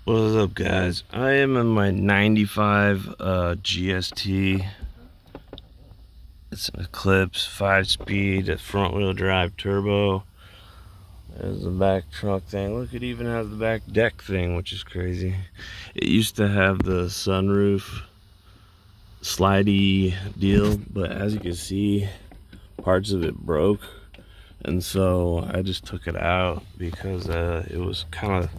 What's up, guys? I am in my 95 GST. It's an Eclipse 5-speed, a front-wheel drive turbo. There's the back truck thing. Look, it even has the back deck thing, which is crazy. It used to have the sunroof slidey deal, but as you can see, parts of it broke. And so I just took it out because it was kind of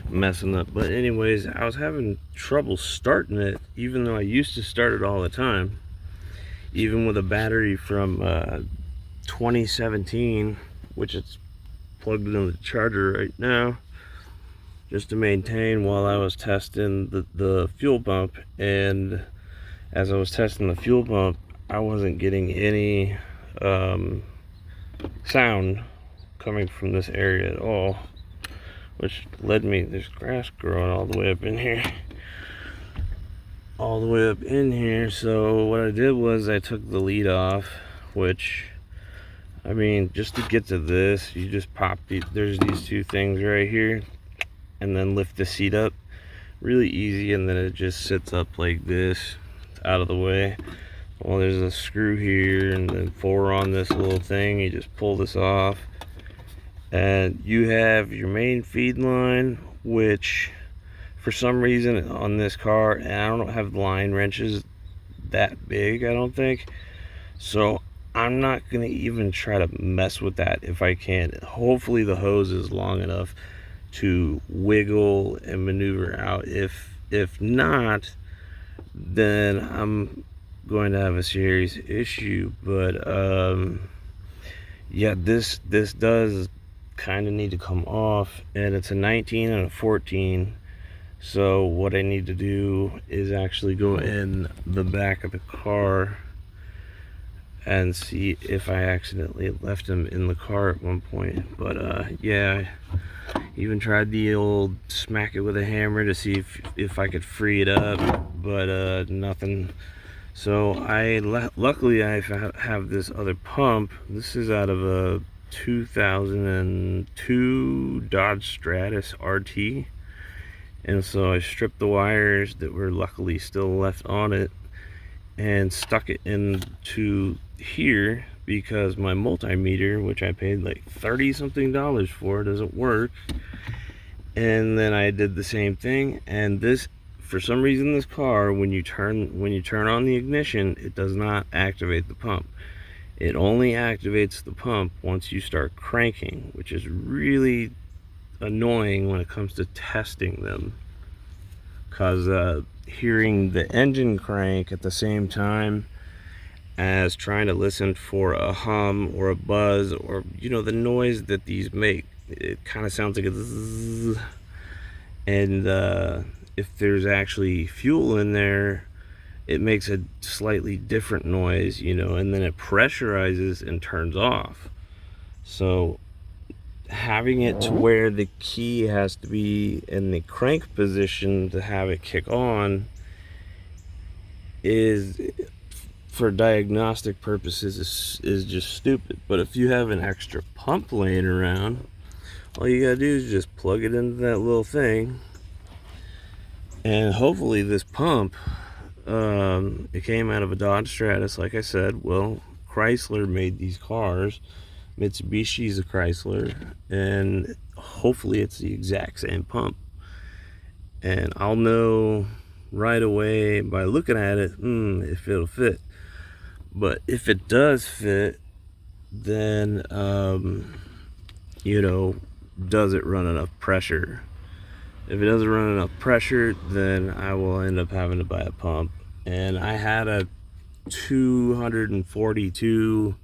messing up. But anyways, I was having trouble starting it, even though I used to start it all the time, even with a battery from 2017, which it's plugged into the charger right now, just to maintain while I was testing the fuel pump. And as I was testing the fuel pump, I wasn't getting any sound coming from this area at all, which led me, there's grass growing all the way up in here, so what I did was I took the lead off, which, I mean, just to get to this, you just pop there's these two things right here, and then lift the seat up really easy, and then it just sits up like this, out of the way. Well, there's a screw here and then 4 on this little thing. You just pull this off, and you have your main feed line, which for some reason on this car, and I don't have line wrenches that big, I don't think, so I'm not gonna even try to mess with that if I can. Hopefully the hose is long enough to wiggle and maneuver out. If not, then I'm going to have a serious issue. But yeah, this does kind of need to come off, and it's a 19 and a 14. So what I need to do is actually go in the back of the car and see if I accidentally left them in the car at one point. But yeah, I even tried the old smack it with a hammer to see if I could free it up, but nothing. So luckily I have this other pump. This is out of a 2002 Dodge Stratus RT, and so I stripped the wires that were luckily still left on it and stuck it into here, because my multimeter, which I paid like 30 something dollars for, doesn't work. And then I did the same thing, and this, for some reason, this car, when you turn on the ignition, it does not activate the pump. It only activates the pump once you start cranking, which is really annoying when it comes to testing them, because hearing the engine crank at the same time as trying to listen for a hum or a buzz, or the noise that these make, it kind of sounds like a zzz. And if there's actually fuel in there, it makes a slightly different noise, and then it pressurizes and turns off. So having it to where the key has to be in the crank position to have it kick on is, for diagnostic purposes, is just stupid. But if you have an extra pump laying around, all you gotta do is just plug it into that little thing, and hopefully this pump, it came out of a Dodge Stratus, like I said. Well, Chrysler made these cars. Mitsubishi's a Chrysler, and hopefully it's the exact same pump. And I'll know right away by looking at it if it'll fit. But if it does fit, then does it run enough pressure? If it doesn't run enough pressure, then I will end up having to buy a pump. And I had a 242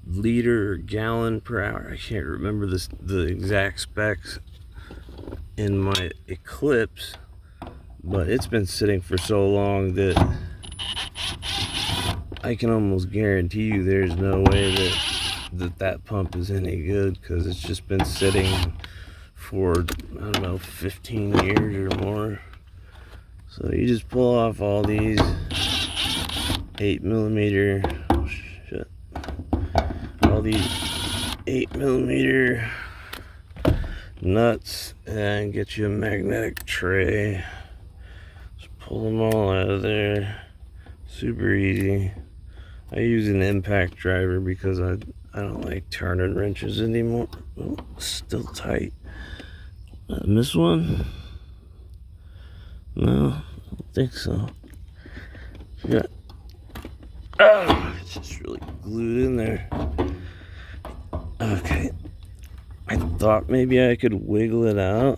liter, gallon per hour, I can't remember the exact specs, in my Eclipse, but it's been sitting for so long that I can almost guarantee you there's no way that pump is any good, because it's just been sitting for, I don't know, 15 years or more. So you just pull off all these 8mm, all these 8mm nuts and get you a magnetic tray. Just pull them all out of there. Super easy. I use an impact driver because I don't like turning wrenches anymore. Oh, still tight. Miss one? No, I don't think so. Yeah. Oh, it's just really glued in there. Okay. I thought maybe I could wiggle it out.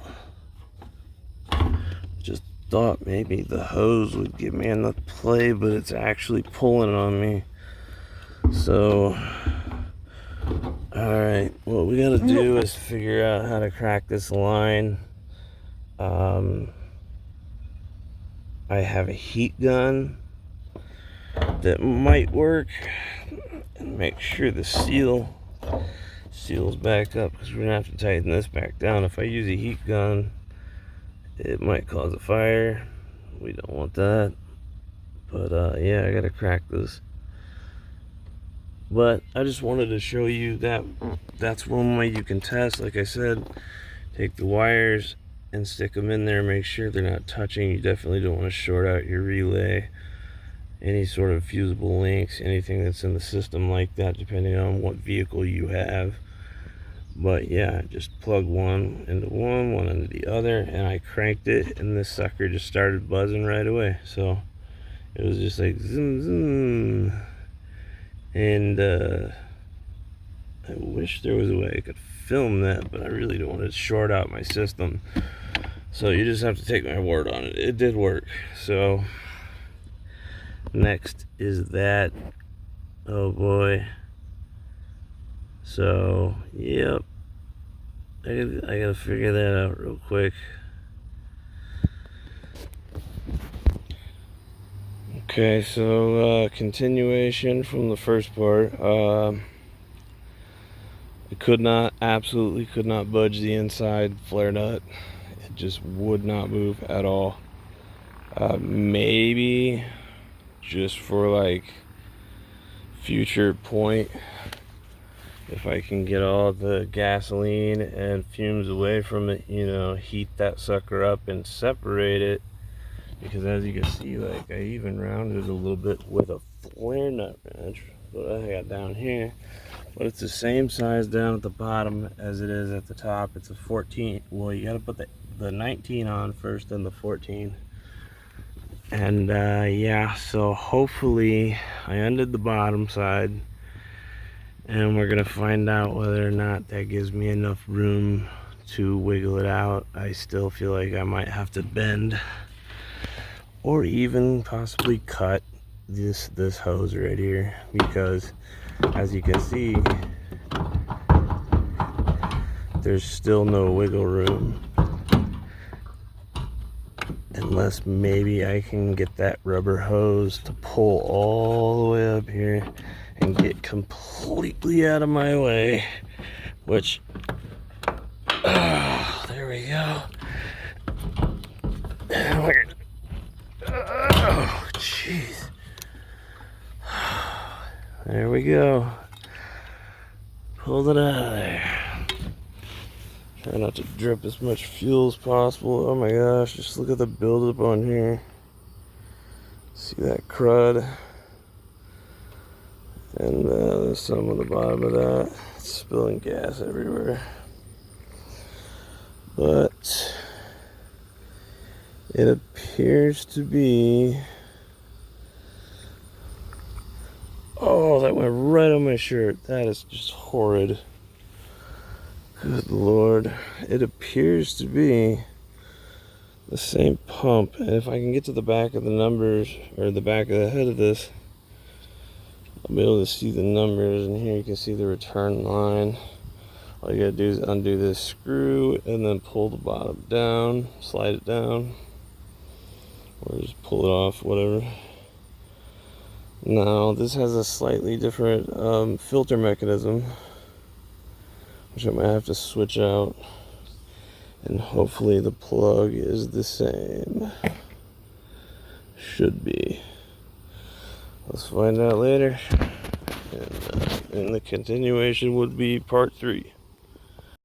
Just thought maybe the hose would give me enough play, but it's actually pulling on me. So, alright, what we gotta do is figure out how to crack this line. I have a heat gun that might work, and make sure the seals back up, because we're gonna have to tighten this back down. If I use a heat gun, it might cause a fire. We don't want that. But yeah, I gotta crack this. But I just wanted to show you that that's one way you can test. Like I said, take the wires and stick them in there, make sure they're not touching. You definitely don't want to short out your relay, any sort of fusible links, anything that's in the system like that, depending on what vehicle you have. But yeah, just plug one into one into the other, and I cranked it, and this sucker just started buzzing right away. So it was just like zoom zoom. And I wish there was a way I could film that, but I really don't want to short out my system. So you just have to take my word on it. It did work. So next is that. Oh boy. So yep, I gotta figure that out real quick. Okay, so continuation from the first part. I absolutely could not budge the inside flare nut. It just would not move at all. Maybe just for like future point, if I can get all the gasoline and fumes away from it, you know, heat that sucker up and separate it. Because as you can see, like, I even rounded a little bit with a flare nut wrench, what I got down here. But it's the same size down at the bottom as it is at the top. It's a 14. Well, you gotta put the 19 on first, then the 14. And yeah, so hopefully I undid the bottom side, and we're gonna find out whether or not that gives me enough room to wiggle it out. I still feel like I might have to bend or even possibly cut this hose right here, because as you can see, there's still no wiggle room, unless maybe I can get that rubber hose to pull all the way up here and get completely out of my way, which, there we go. Oh, jeez. There we go. Pulled it out of there. Try not to drip as much fuel as possible. Oh my gosh, just look at the buildup on here. See that crud? And there's some on the bottom of that. It's spilling gas everywhere. But it appears to be... Oh, that went right on my shirt. That is just horrid. Good Lord. It appears to be the same pump. And if I can get to the back of the numbers, or the back of the head of this, I'll be able to see the numbers. And here you can see the return line. All you gotta do is undo this screw and then pull the bottom down, slide it down, or just pull it off, whatever. Now, this has a slightly different filter mechanism, which I might have to switch out, and hopefully the plug is the same. Should be. Let's find out later, and the continuation would be part 3.